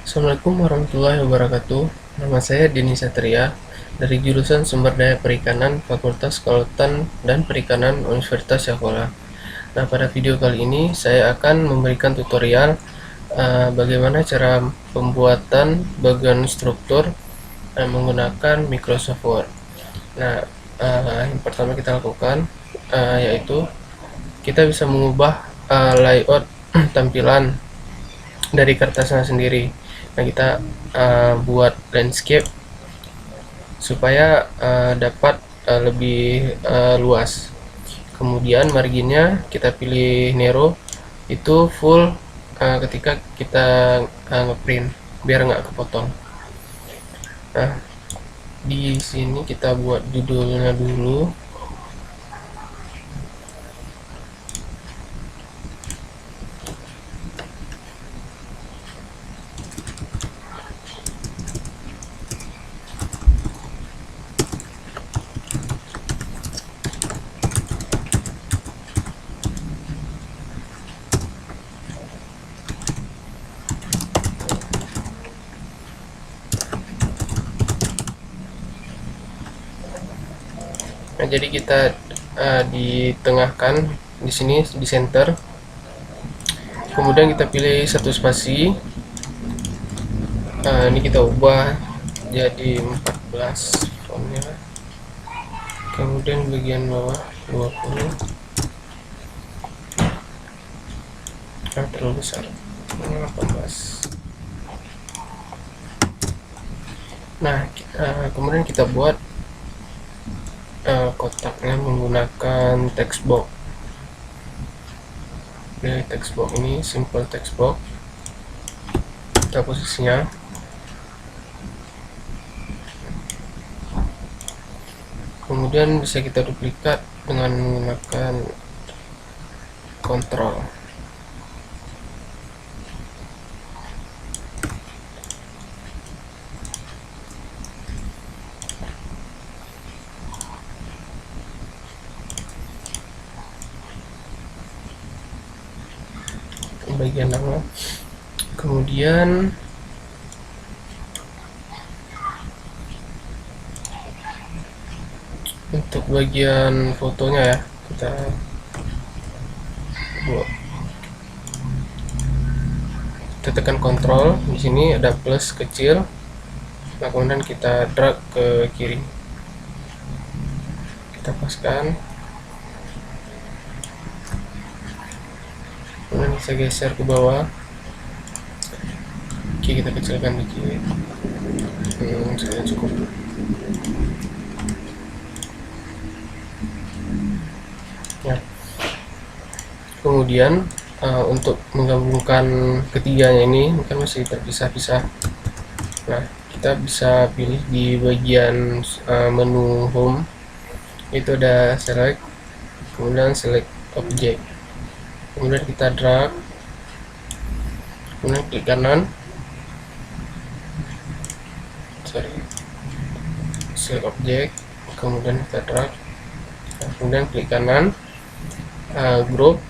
Assalamualaikum warahmatullahi wabarakatuh. Nama saya Denny Satria dari jurusan Sumber Daya Perikanan Fakultas Kelautan dan Perikanan Universitas Syahkuala. Nah, pada video kali ini saya akan memberikan tutorial bagaimana cara pembuatan bagian struktur menggunakan Microsoft Word. Nah, yang pertama kita lakukan yaitu kita bisa mengubah layout tampilan dari kertasnya sendiri. Nah, kita buat landscape supaya dapat lebih luas. Kemudian marginnya kita pilih narrow, itu full ketika kita ngeprint biar nggak kepotong. Nah, di sini kita buat judulnya dulu. Nah, jadi kita ditengahkan di sini di center. Kemudian kita pilih satu spasi. Ini kita ubah jadi 14 fontnya. Kemudian bagian bawah 20. Terlalu besar. Ini 18. Nah, kemudian kita buat kotaknya menggunakan text box. Pilih text box ini, simple text box. Kita posisinya. Kemudian bisa kita duplikat dengan menggunakan kontrol. Bagian nama. Kemudian untuk bagian fotonya ya, kita buat. Kita tekan kontrol, di sini ada plus kecil. Nah, kemudian kita drag ke kiri. Kita paskan. Kemudian bisa geser ke bawah. Oke, kita kecilkan dikit. Sudah cukup. Ya. Kemudian untuk menggabungkan ketiganya ini kan masih terpisah-pisah. Nah, kita bisa pilih di bagian menu home, itu ada select, kemudian select object, kemudian kita drag, kemudian klik kanan, select object, kemudian kita drag, kemudian klik kanan, group.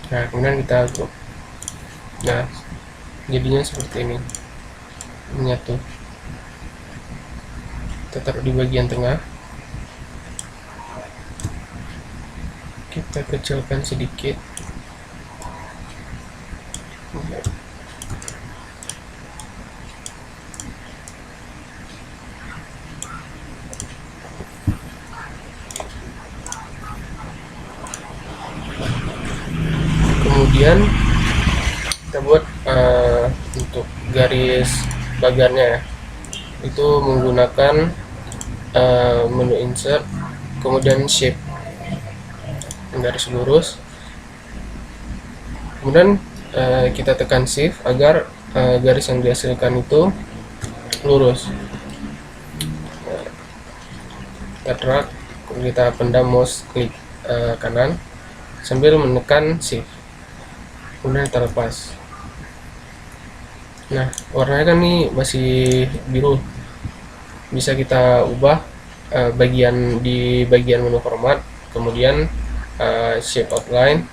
Nah, kemudian kita group. Nah, jadinya seperti ini, menyatu. Kita taruh di bagian tengah, kita kecilkan sedikit. Kemudian kita buat untuk garis bagarnya ya, itu menggunakan menu insert, kemudian shape, garis lurus. Kemudian kita tekan shift agar garis yang dihasilkan itu lurus. Kita drag, kita pendam mouse klik kanan sambil menekan shift, kemudian kita lepas. Nah, warnanya kan nih masih biru, bisa kita ubah di bagian menu format, kemudian shape outline,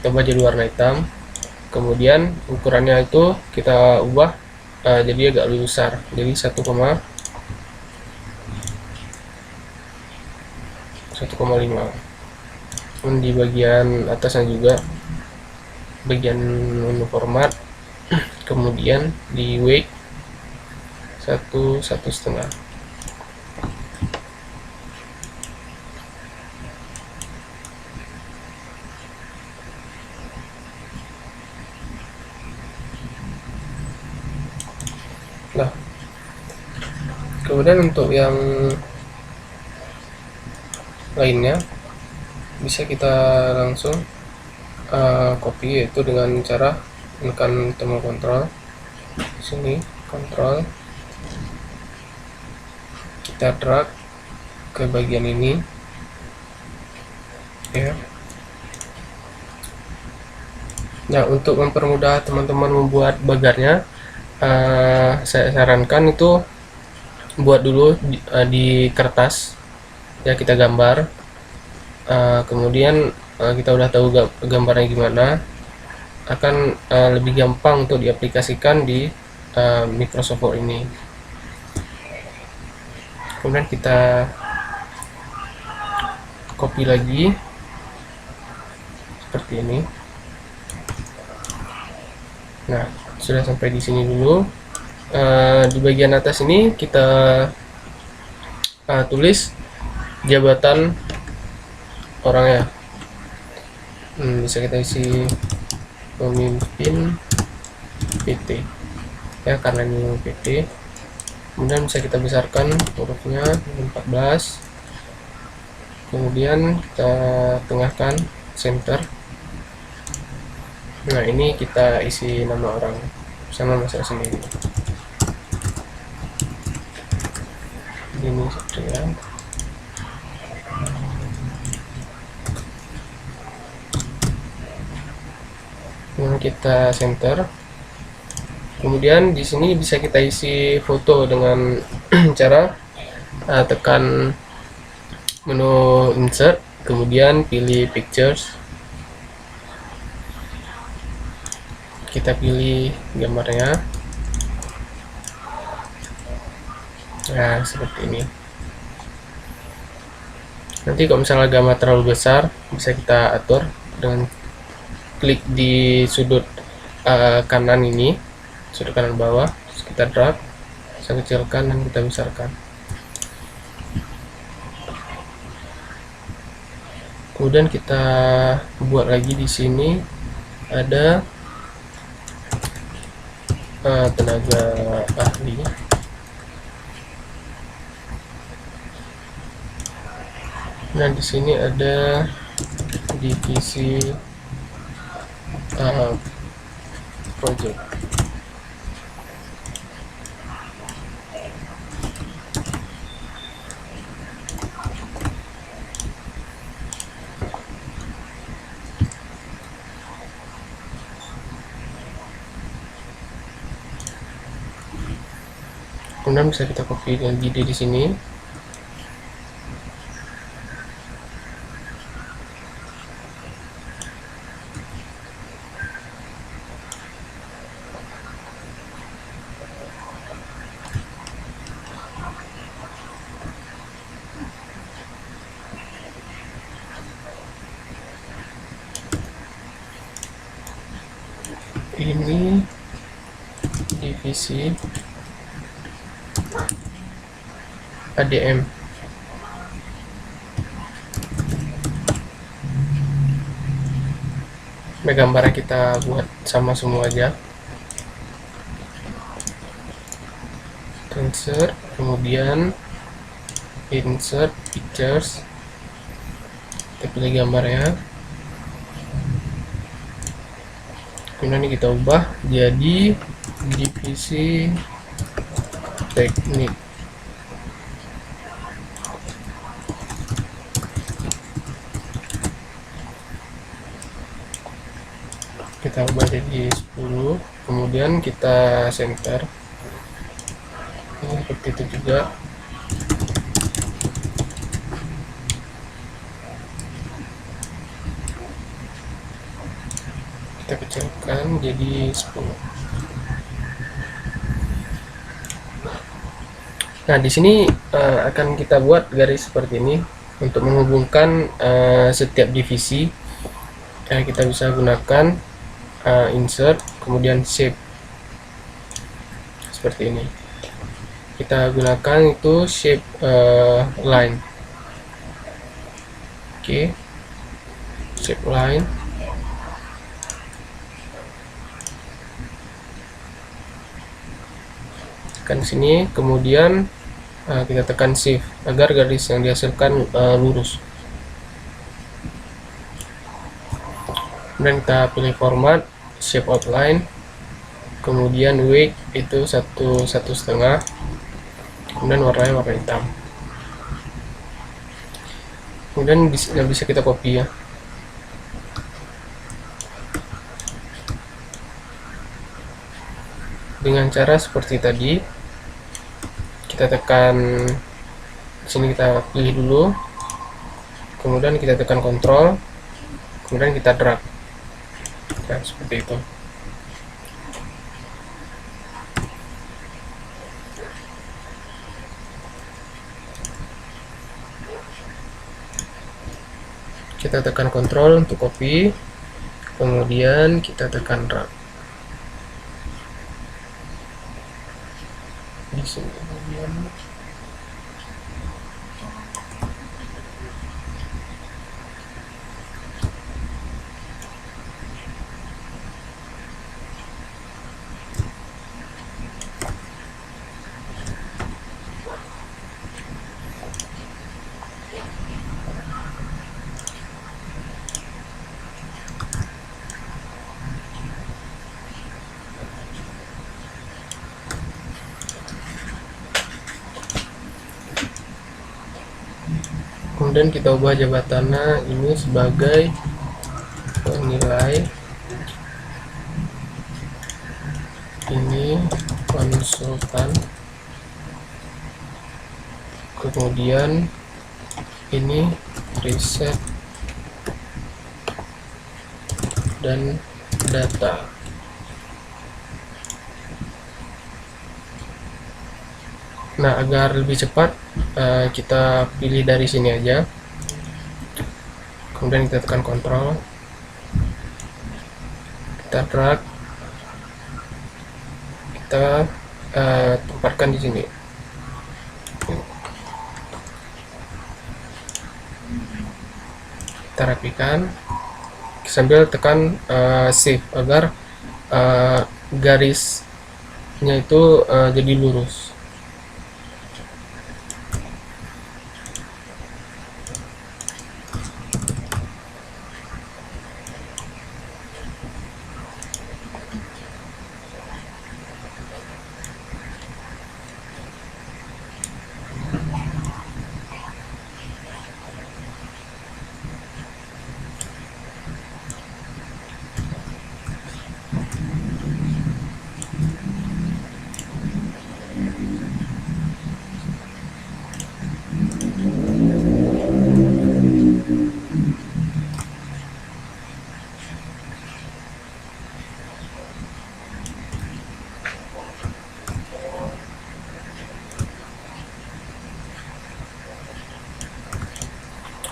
coba jadi warna hitam, kemudian ukurannya itu kita ubah jadi agak lebih besar, jadi 1,5. Di bagian atasnya juga, bagian menu format, kemudian di weight 1,5. Nah, kemudian untuk yang lainnya bisa kita langsung copy, yaitu dengan cara menekan tombol kontrol sini, kontrol, kita drag ke bagian ini ya. Nah, untuk mempermudah teman-teman membuat bagarnya, saya sarankan itu buat dulu di kertas ya, kita gambar, kemudian kita udah tahu gambarnya gimana, akan lebih gampang untuk diaplikasikan di Microsoft Word ini. Kemudian kita copy lagi seperti ini. Nah, sudah sampai di sini dulu. Di bagian atas ini kita tulis jabatan orangnya. Bisa kita isi pemimpin PT ya, karena ini PT. Kemudian bisa kita besarkan hurufnya 14, kemudian kita tengahkan center. Nah, ini kita isi nama orang sama nama saya sendiri, ini Satria. Kemudian kita center. Kemudian di sini bisa kita isi foto dengan cara tekan menu insert, kemudian pilih pictures, kita pilih gambarnya. Nah, seperti ini. Nanti kalau misalnya gambar terlalu besar, bisa kita atur dengan klik di sudut kanan ini, sudut kanan bawah, kita drag, kita kecilkan dan kita besarkan. Kemudian kita buat lagi di sini ada tenaga ahli. Nah, di sini ada divisi project. Kemudian bisa kita copy lagi di sini. Ini divisi ADM. Nah, gambarnya kita buat sama semua aja. Insert, kemudian insert pictures, kita pilih gambarnya. Kemudian ini kita ubah jadi divisi teknik. Kita ubah jadi 10, kemudian kita center. Ini seperti itu juga. Kita kecilkan jadi 10. Nah, di sini akan kita buat garis seperti ini untuk menghubungkan setiap divisi. Kita bisa gunakan insert, kemudian shape seperti ini. Kita gunakan itu shape line. Oke, shape line. Tekan sini, kemudian kita tekan shift agar garis yang dihasilkan lurus. Kemudian kita pilih format, shape outline, kemudian weight itu 1,5, kemudian warnanya warna hitam. Kemudian bisa kita copy ya. Dengan cara seperti tadi, kita tekan sini, kita pilih dulu, kemudian kita tekan Ctrl, kemudian kita drag. Nah, seperti itu. Kita tekan Ctrl untuk copy, kemudian kita tekan drag di sini. Kemudian kita ubah jabatannya ini sebagai penilai, ini konsultan, kemudian ini riset dan data. Nah, agar lebih cepat kita pilih dari sini aja, kemudian kita tekan Ctrl, kita drag, kita tempatkan di sini. Kita rapikan sambil tekan shift agar garisnya itu jadi lurus.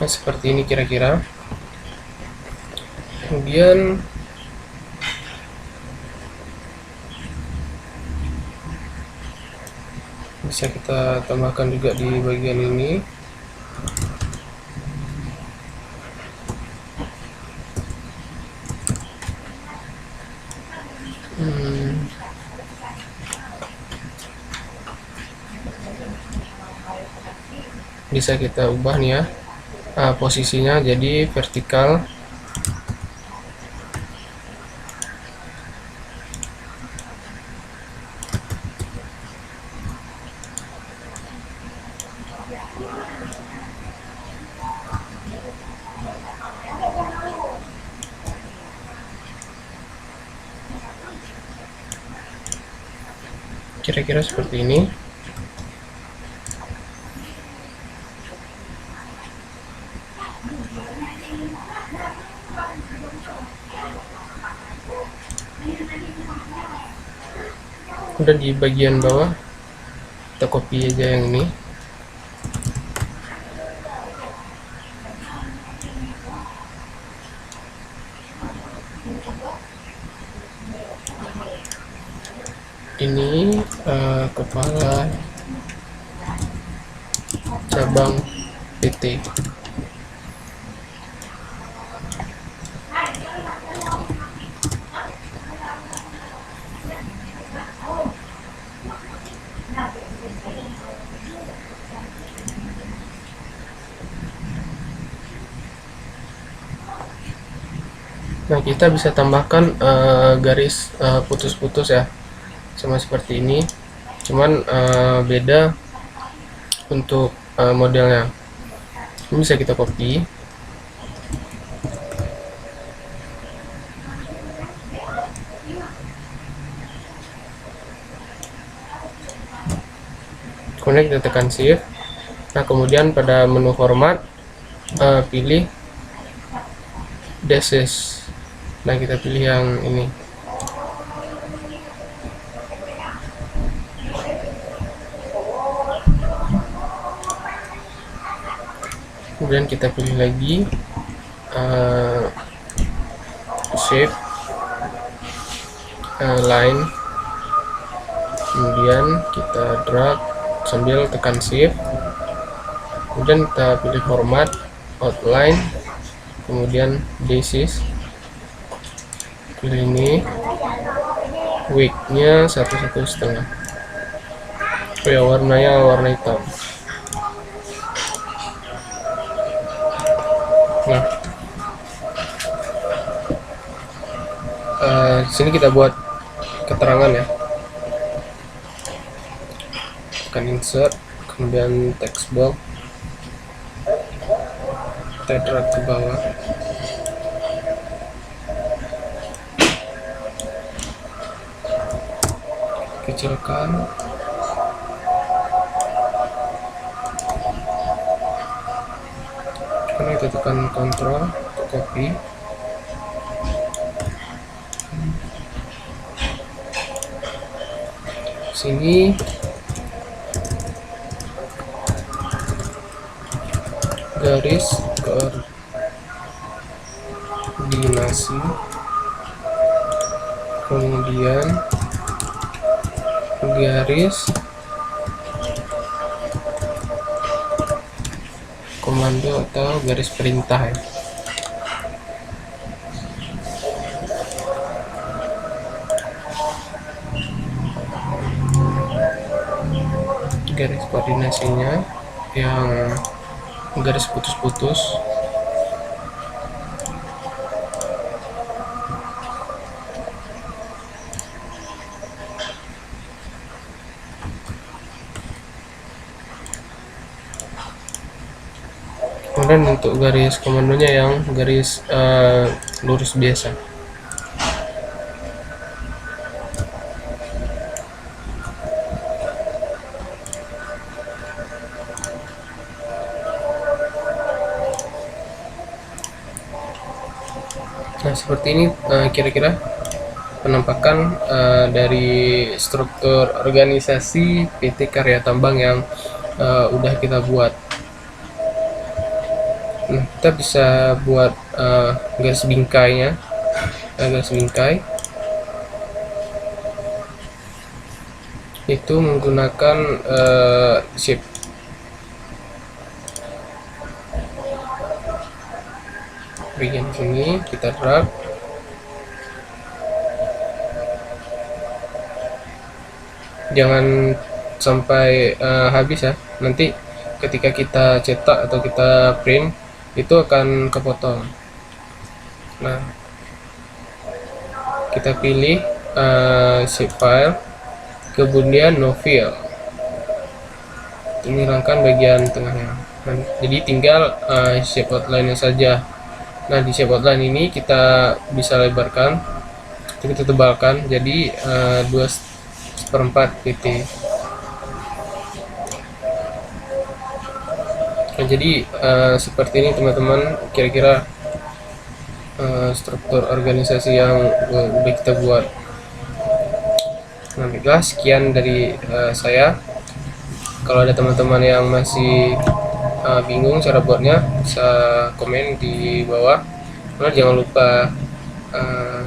Nah, seperti ini kira-kira. Kemudian bisa kita tambahkan juga di bagian ini. Bisa kita ubah nih ya, posisinya jadi vertikal. Kira-kira seperti ini. Kemudian di bagian bawah kita copy aja yang ini. Ini kepala cabang PT. Nah, kita bisa tambahkan garis putus-putus ya, sama seperti ini, cuman beda untuk modelnya. Ini bisa kita copy, kemudian kita tekan shift. Nah, kemudian pada menu format pilih dashes. Nah, kita pilih yang ini. Kemudian kita pilih lagi shape, line, kemudian kita drag sambil tekan shift, kemudian kita pilih format, outline, kemudian basis, pilih ini, width-nya 1,5. Oh ya, warnanya warna hitam. Nah, sini kita buat keterangan ya. Tekan insert, kemudian text box, kita drag ke bawah. Kecilkan. Karena kita tekan Ctrl untuk copy. Sini garis koordinasi, kemudian garis komando atau garis perintah ya. Garis koordinasinya yang garis putus-putus. Kemudian untuk garis komandonya yang garis lurus biasa. Nah, seperti ini kira-kira penampakan dari struktur organisasi PT Karya Tambang yang udah kita buat. Nah, kita bisa buat garis bingkainya, garis bingkai itu menggunakan shape. Bagian sini kita drag, jangan sampai habis ya, nanti ketika kita cetak atau kita print itu akan kepotong. Nah, kita pilih shape file, kemudian no fill, ini hilangkan bagian tengahnya. Nah, jadi tinggal shape outline nya saja. Nah, di shape outline ini kita bisa lebarkan, kita tebalkan jadi 2/4 pt. Nah, jadi seperti ini teman-teman, kira-kira struktur organisasi yang udah kita buat. Nah, baiklah, sekian dari saya. Kalau ada teman-teman yang masih bingung cara buatnya, bisa komen di bawah. Nah, jangan lupa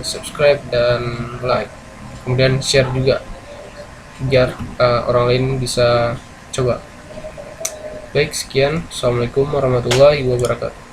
subscribe dan like, kemudian share juga biar orang lain bisa coba. Baik, sekian. Assalamualaikum warahmatullahi wabarakatuh.